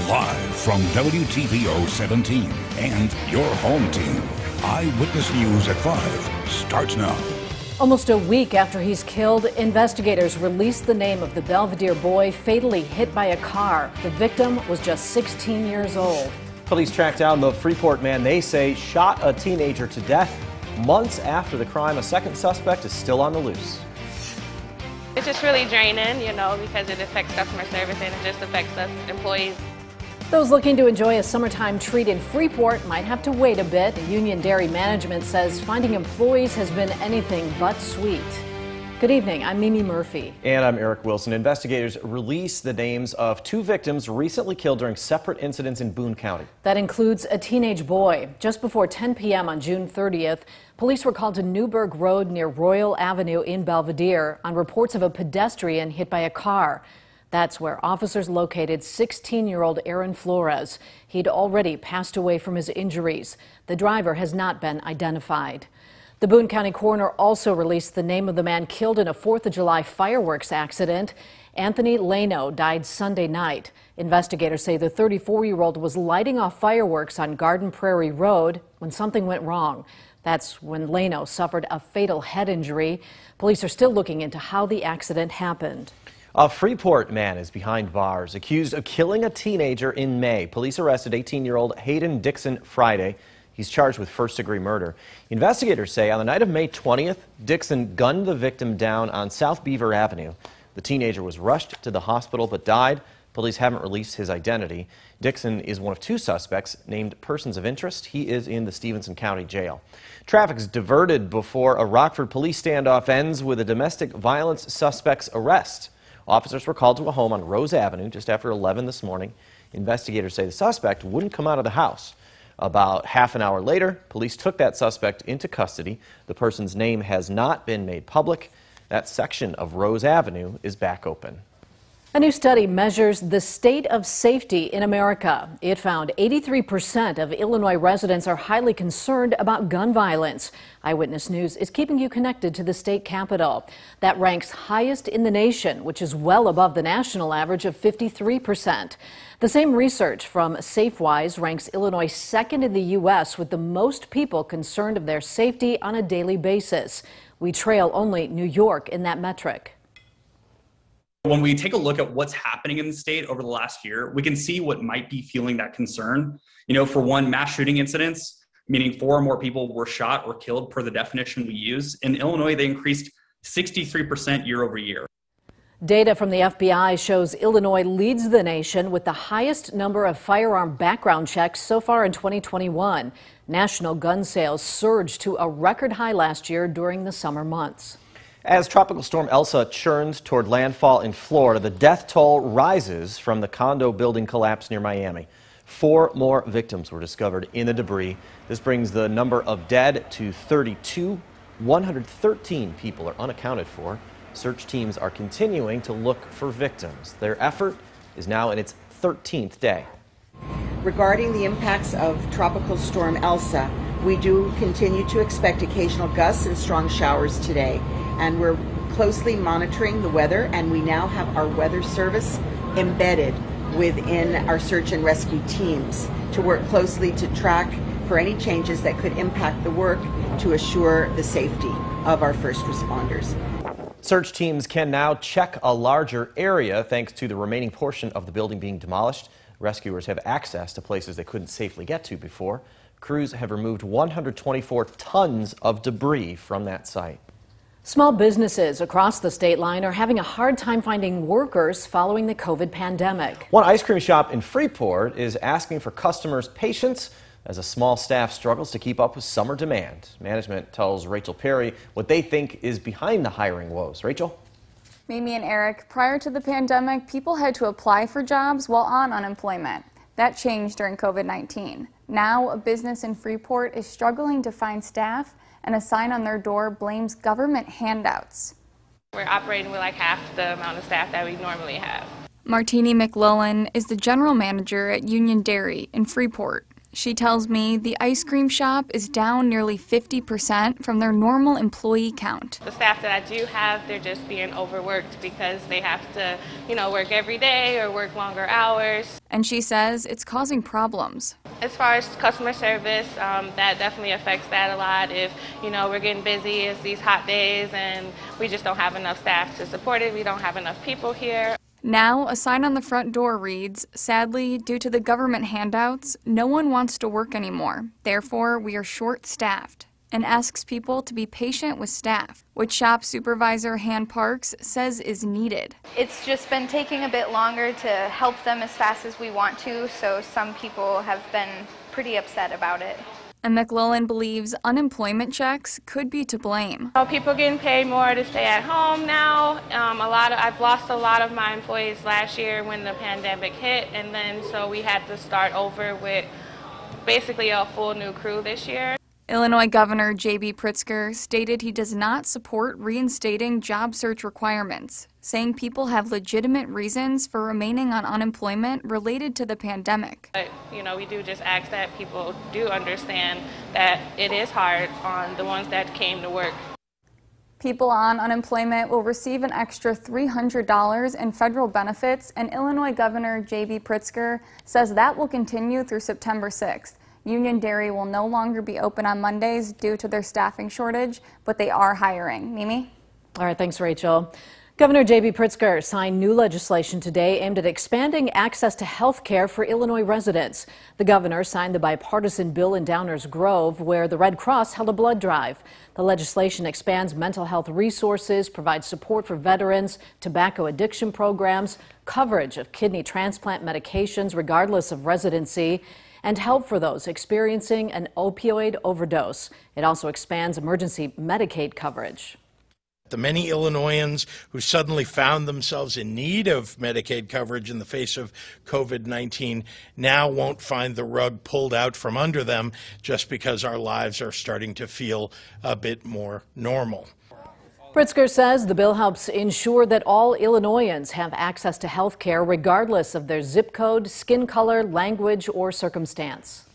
Live from WTVO 17 and your home team. Eyewitness News at 5 starts now. Almost a week after he's killed, investigators released the name of the Belvidere boy fatally hit by a car. The victim was just 16 years old. Police tracked down the Freeport man they say shot a teenager to death. Months after the crime, a second suspect is still on the loose. It's just really draining, because it affects customer service and it just affects us employees. Those looking to enjoy a summertime treat in Freeport might have to wait a bit. Union Dairy Management says finding employees has been anything but sweet. Good evening, I'm Mimi Murphy. And I'm Eric Wilson. Investigators released the names of 2 victims recently killed during separate incidents in Boone County. That includes a teenage boy. Just before 10 p.m. on June 30th, police were called to Newburgh Road near Royal Avenue in Belvidere on reports of a pedestrian hit by a car. That's where officers located 16-year-old Aaron Flores. He'd already passed away from his injuries. The driver has not been identified. The Boone County Coroner also released the name of the man killed in a 4th of July fireworks accident. Anthony Leno died Sunday night. Investigators say the 34-year-old was lighting off fireworks on Garden Prairie Road when something went wrong. That's when Leno suffered a fatal head injury. Police are still looking into how the accident happened. A Freeport man is behind bars, accused of killing a teenager in May. Police arrested 18-year-old Hayden Dixon Friday. He's charged with first-degree murder. Investigators say on the night of May 20th, Dixon gunned the victim down on South Beaver Avenue. The teenager was rushed to the hospital but died. Police haven't released his identity. Dixon is one of 2 suspects named persons of interest. He is in the Stevenson County Jail. Traffic's diverted before a Rockford police standoff ends with a domestic violence suspect's arrest. Officers were called to a home on Rose Avenue just after 11 this morning. Investigators say the suspect wouldn't come out of the house. About half an hour later, police took that suspect into custody. The person's name has not been made public. That section of Rose Avenue is back open. A new study measures the state of safety in America. It found 83% of Illinois residents are highly concerned about gun violence. Eyewitness News is keeping you connected to the state capitol. That ranks highest in the nation, which is well above the national average of 53%. The same research from SafeWise ranks Illinois second in the U.S. with the most people concerned of their safety on a daily basis. We trail only New York in that metric. When we take a look at what's happening in the state over the last year, we can see what might be fueling that concern. For one, mass shooting incidents, meaning 4 or more people were shot or killed per the definition we use. In Illinois, they increased 63% year over year. Data from the FBI shows Illinois leads the nation with the highest number of firearm background checks so far in 2021. National gun sales surged to a record high last year during the summer months. As Tropical Storm Elsa churns toward landfall in Florida, the death toll rises from the condo building collapse near Miami. 4 more victims were discovered in the debris. This brings the number of dead to 32. 113 people are unaccounted for. Search teams are continuing to look for victims. Their effort is now in its 13th day. Regarding the impacts of Tropical Storm Elsa, we do continue to expect occasional gusts and strong showers today. And we're closely monitoring the weather, and we now have our weather service embedded within our search and rescue teams to work closely to track for any changes that could impact the work to assure the safety of our first responders. Search teams can now check a larger area thanks to the remaining portion of the building being demolished. Rescuers have access to places they couldn't safely get to before. Crews have removed 124 tons of debris from that site. Small businesses across the state line are having a hard time finding workers following the COVID pandemic. One ice cream shop in Freeport is asking for customers' patience as a small staff struggles to keep up with summer demand. Management tells Rachel Perry what they think is behind the hiring woes. Rachel? Mimi and Eric, prior to the pandemic, people had to apply for jobs while on unemployment. That changed during COVID-19. Now, a business in Freeport is struggling to find staff, and a sign on their door blames government handouts. We're operating with like half the amount of staff that we normally have. Martini McLellan is the general manager at Union Dairy in Freeport. She tells me the ice cream shop is down nearly 50% from their normal employee count. The staff that I do have, they're just being overworked because they have to, work every day or work longer hours. And she says it's causing problems. As far as customer service, that definitely affects that a lot. If, we're getting busy, it's these hot days, and we just don't have enough staff to support it. We don't have enough people here. Now, a sign on the front door reads, "Sadly, due to the government handouts, no one wants to work anymore. Therefore, we are short-staffed," and asks people to be patient with staff, which shop supervisor Han Parks says is needed. It's just been taking a bit longer to help them as fast as we want to, so some people have been pretty upset about it. And McClellan believes unemployment checks could be to blame. People getting paid more to stay at home now. I've lost a lot of my employees last year when the pandemic hit, and then so we had to start over with basically a full new crew this year. Illinois Governor J.B. Pritzker stated he does not support reinstating job search requirements, saying people have legitimate reasons for remaining on unemployment related to the pandemic. But, we do just ask that people do understand that it is hard on the ones that came to work. People on unemployment will receive an extra $300 in federal benefits, and Illinois Governor J.B. Pritzker says that will continue through September 6th. Union Dairy will no longer be open on Mondays due to their staffing shortage, but they are hiring. Mimi? All right, thanks, Rachel. Governor J.B. Pritzker signed new legislation today aimed at expanding access to health care for Illinois residents. The governor signed the bipartisan bill in Downers Grove, where the Red Cross held a blood drive. The legislation expands mental health resources, provides support for veterans, tobacco addiction programs, coverage of kidney transplant medications regardless of residency, and help for those experiencing an opioid overdose. It also expands emergency Medicaid coverage. The many Illinoisans who suddenly found themselves in need of Medicaid coverage in the face of COVID-19 now won't find the rug pulled out from under them just because our lives are starting to feel a bit more normal. Pritzker says the bill helps ensure that all Illinoisans have access to health care regardless of their zip code, skin color, language, or circumstance.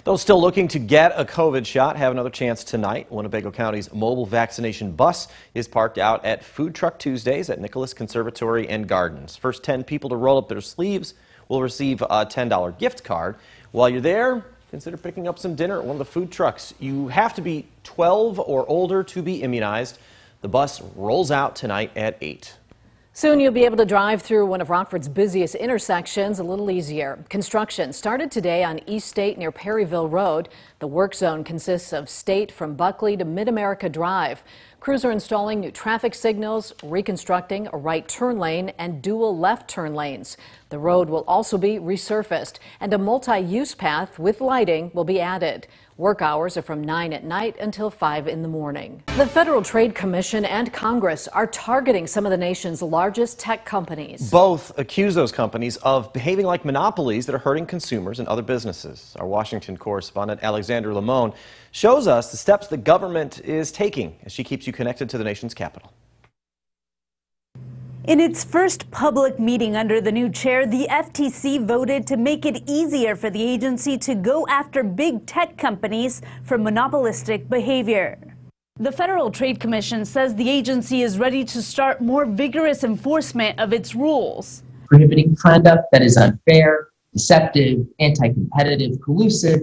Those still looking to get a COVID shot have another chance tonight. Winnebago County's mobile vaccination bus is parked out at Food Truck Tuesdays at Nicholas Conservatory and Gardens. First 10 people to roll up their sleeves will receive a $10 gift card. While you're there, consider picking up some dinner at one of the food trucks. You have to be 12 or older to be immunized. The bus rolls out tonight at 8. Soon you'll be able to drive through one of Rockford's busiest intersections a little easier. Construction started today on East State near Perryville Road. The work zone consists of State from Buckley to Mid-America Drive. Crews are installing new traffic signals, reconstructing a right turn lane and dual left turn lanes. The road will also be resurfaced, and a multi-use path with lighting will be added. Work hours are from 9 at night until 5 in the morning. The Federal Trade Commission and Congress are targeting some of the nation's largest tech companies. Both accuse those companies of behaving like monopolies that are hurting consumers and other businesses. Our Washington correspondent Alexander Lamone shows us the steps the government is taking as she keeps you connected to the nation's capital. In its first public meeting under the new chair, the FTC voted to make it easier for the agency to go after big tech companies for monopolistic behavior. The Federal Trade Commission says the agency is ready to start more vigorous enforcement of its rules. Prohibiting conduct that is unfair, deceptive, anti-competitive, collusive,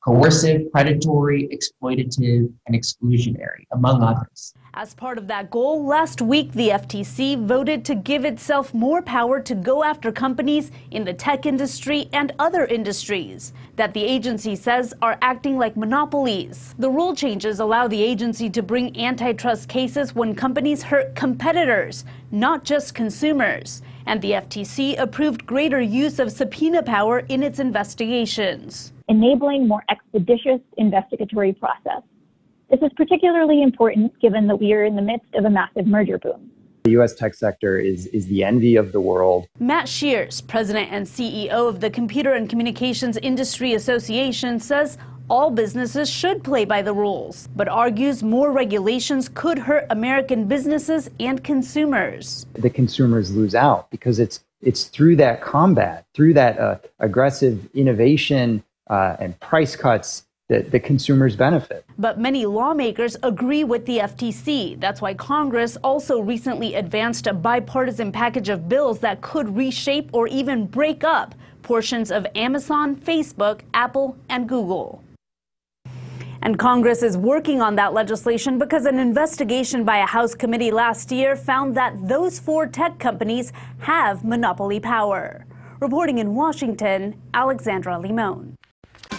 coercive, predatory, exploitative, and exclusionary, among others. As part of that goal, last week the FTC voted to give itself more power to go after companies in the tech industry and other industries that the agency says are acting like monopolies. The rule changes allow the agency to bring antitrust cases when companies hurt competitors, not just consumers. And the FTC approved greater use of subpoena power in its investigations, enabling more expeditious investigatory process. This is particularly important given that we are in the midst of a massive merger boom. The U.S. tech sector is the envy of the world. Matt Shears, president and CEO of the Computer and Communications Industry Association, says all businesses should play by the rules, but argues more regulations could hurt American businesses and consumers. The consumers lose out because it's through that combat, through that aggressive innovation and price cuts that the consumers benefit. But many lawmakers agree with the FTC. That's why Congress also recently advanced a bipartisan package of bills that could reshape or even break up portions of Amazon, Facebook, Apple, and Google. And Congress is working on that legislation because an investigation by a House committee last year found that those 4 tech companies have monopoly power. Reporting in Washington, Alexandra Limon.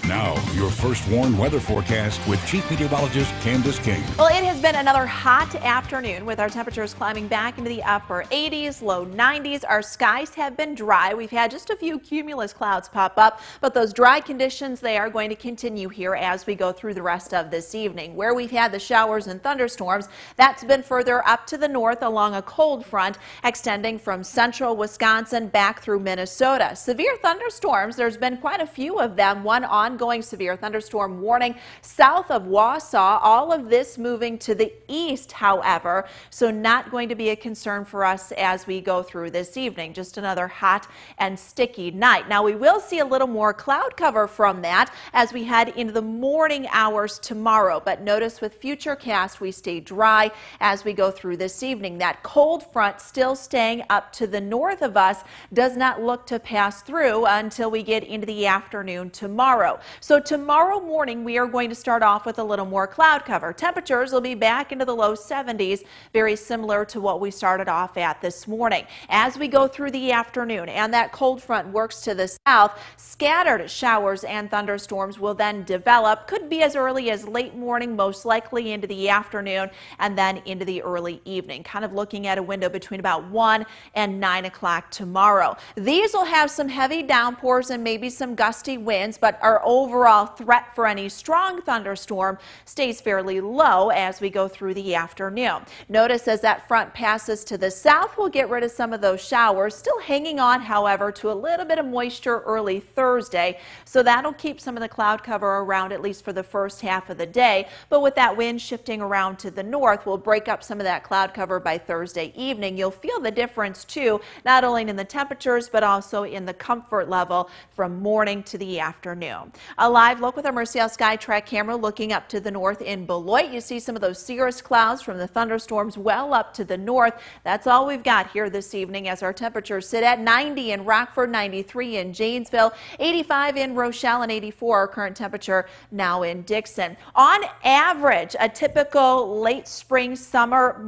Now, your first warned weather forecast with Chief Meteorologist Candace King. Well, it has been another hot afternoon with our temperatures climbing back into the upper 80s, low 90s. Our skies have been dry. We've had just a few cumulus clouds pop up, but those dry conditions, they are going to continue here as we go through the rest of this evening. Where we've had the showers and thunderstorms, that's been further up to the north along a cold front extending from central Wisconsin back through Minnesota. Severe thunderstorms, there's been quite a few of them. One ongoing severe thunderstorm warning south of Wausau. All of this moving to the east, however, so not going to be a concern for us as we go through this evening. Just another hot and sticky night. Now, we will see a little more cloud cover from that as we head into the morning hours tomorrow. But notice with Futurecast, we stay dry as we go through this evening. That cold front still staying up to the north of us does not look to pass through until we get into the afternoon tomorrow. So tomorrow morning, we are going to start off with a little more cloud cover. Temperatures will be back into the low 70s, very similar to what we started off at this morning. As we go through the afternoon and that cold front works to the south, scattered showers and thunderstorms will then develop. Could be as early as late morning, most likely into the afternoon, and then into the early evening. Kind of looking at a window between about 1 and 9 o'clock tomorrow. These will have some heavy downpours and maybe some gusty winds, but our overall threat for any strong thunderstorm stays fairly low as we go through the afternoon. Notice as that front passes to the south, we'll get rid of some of those showers. Still hanging on, however, to a little bit of moisture early Thursday, so that'll keep some of the cloud cover around at least for the first half of the day. But with that wind shifting around to the north, we'll break up some of that cloud cover by Thursday evening. You'll feel the difference too, not only in the temperatures but also in the comfort level from morning to the afternoon. A live look with our Mercial SkyTrack camera looking up to the north in Beloit. You see some of those cirrus clouds from the thunderstorms well up to the north. That's all we've got here this evening as our temperatures sit at 90 in Rockford, 93 in Janesville, 85 in Rochelle, and 84 our current temperature now in Dixon. On average, a typical late spring summer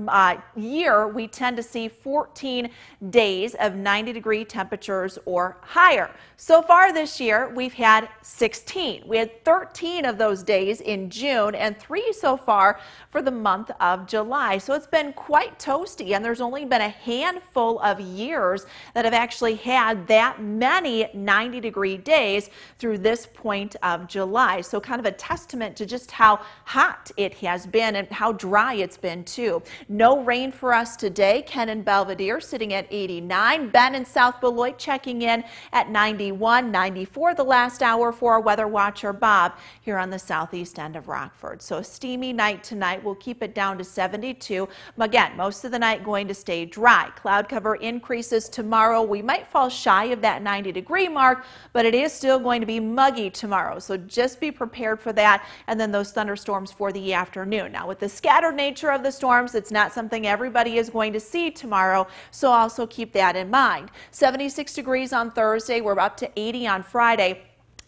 year, we tend to see 14 days of 90-degree temperatures or higher. So far this year, we've had 16. We had 13 of those days in June and 3 so far for the month of July. So it's been quite toasty, and there's only been a handful of years that have actually had that many 90-degree days through this point of July. So kind of a testament to just how hot it has been and how dry it's been too. No rain for us today. Ken and Belvidere sitting at 89. Ben and South Beloit checking in at 91, 94 the last hour for our weather watcher Bob here on the southeast end of Rockford. So a steamy night tonight. We'll keep it down to 72. Again, most of the night going to stay dry. Cloud cover increases tomorrow. We might fall shy of that 90-degree mark, but it is still going to be muggy tomorrow. So just be prepared for that. And then those thunderstorms for the afternoon. Now, with the scattered nature of the storms, it's not something everybody is going to see tomorrow. So also keep that in mind. 76 degrees on Thursday. We're up to 80 on Friday.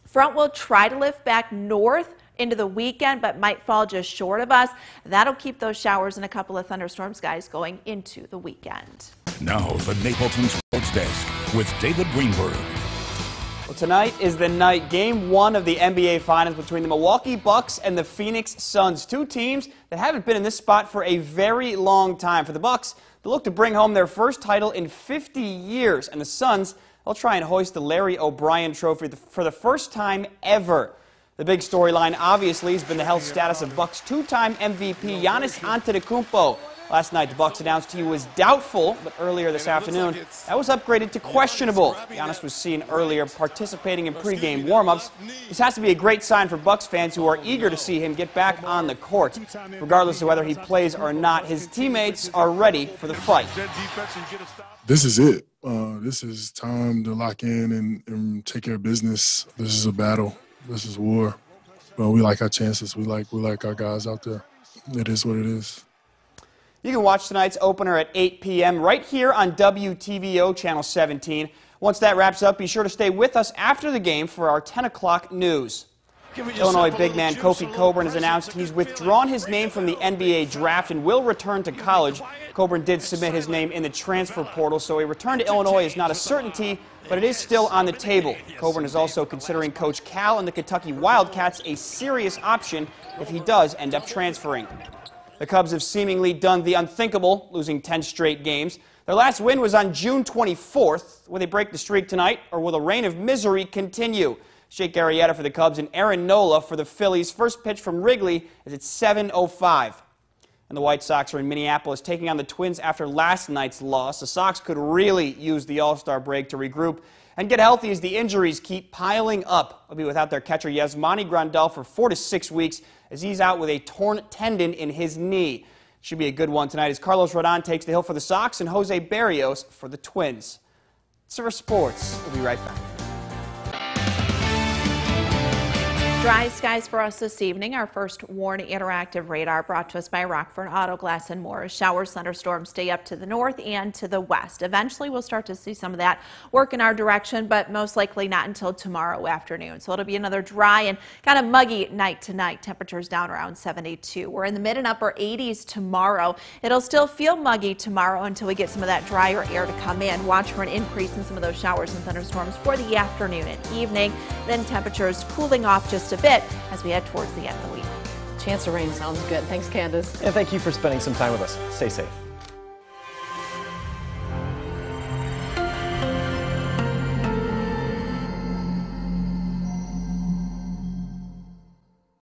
Front will try to lift back north into the weekend, but might fall just short of us. That'll keep those showers and a couple of thunderstorms, guys, going into the weekend. Now, the Napleton Sports Desk with David Greenberg. Well, tonight is the night, game 1 of the NBA Finals between the Milwaukee Bucks and the Phoenix Suns. Two teams that haven't been in this spot for a very long time. For the Bucks, they look to bring home their first title in 50 years, and the Suns, they'll try and hoist the Larry O'Brien Trophy for the first time ever. The big storyline, obviously, has been the health status of Bucks two-time MVP Giannis Antetokounmpo. Last night, the Bucks announced he was doubtful, but earlier this afternoon, that was upgraded to questionable. Giannis was seen earlier participating in pregame warm-ups. This has to be a great sign for Bucks fans who are eager to see him get back on the court. Regardless of whether he plays or not, his teammates are ready for the fight. This is it. This is time to lock in and take care of business. This is a battle. This is war. But we like our chances. We like our guys out there. It is what it is. You can watch tonight's opener at 8 p.m. right here on WTVO Channel 17. Once that wraps up, be sure to stay with us after the game for our 10 o'clock news. Illinois big man Kofi Coburn has announced he's withdrawn his name from the NBA draft and will return to college. Coburn did submit his name in the transfer portal, so a return to Illinois is not a certainty, but it is still on the table. Coburn is also considering Coach Cal and the Kentucky Wildcats a serious option if he does end up transferring. The Cubs have seemingly done the unthinkable, losing 10 straight games. Their last win was on June 24th. Will they break the streak tonight, or will the reign of misery continue? Jake Arrieta for the Cubs and Aaron Nola for the Phillies. First pitch from Wrigley is at 7:05. And the White Sox are in Minneapolis taking on the Twins after last night's loss. The Sox could really use the All-Star break to regroup and get healthy as the injuries keep piling up. They'll be without their catcher Yasmani Grandal for 4 to 6 weeks as he's out with a torn tendon in his knee. Should be a good one tonight as Carlos Rodon takes the hill for the Sox and Jose Berrios for the Twins. It's for sports. We'll be right back. Dry skies for us this evening. Our first WARN interactive radar brought to us by Rockford Auto Glass and More. Showers, thunderstorms stay up to the north and to the west. Eventually we'll start to see some of that work in our direction, but most likely not until tomorrow afternoon. So it'll be another dry and kind of muggy night tonight. Temperatures down around 72. We're in the mid and upper 80s tomorrow. It'll still feel muggy tomorrow until we get some of that drier air to come in. Watch for an increase in some of those showers and thunderstorms for the afternoon and evening. Then temperatures cooling off just a bit as we head towards the end of the week. Chance of rain sounds good. Thanks, Candace. And thank you for spending some time with us. Stay safe.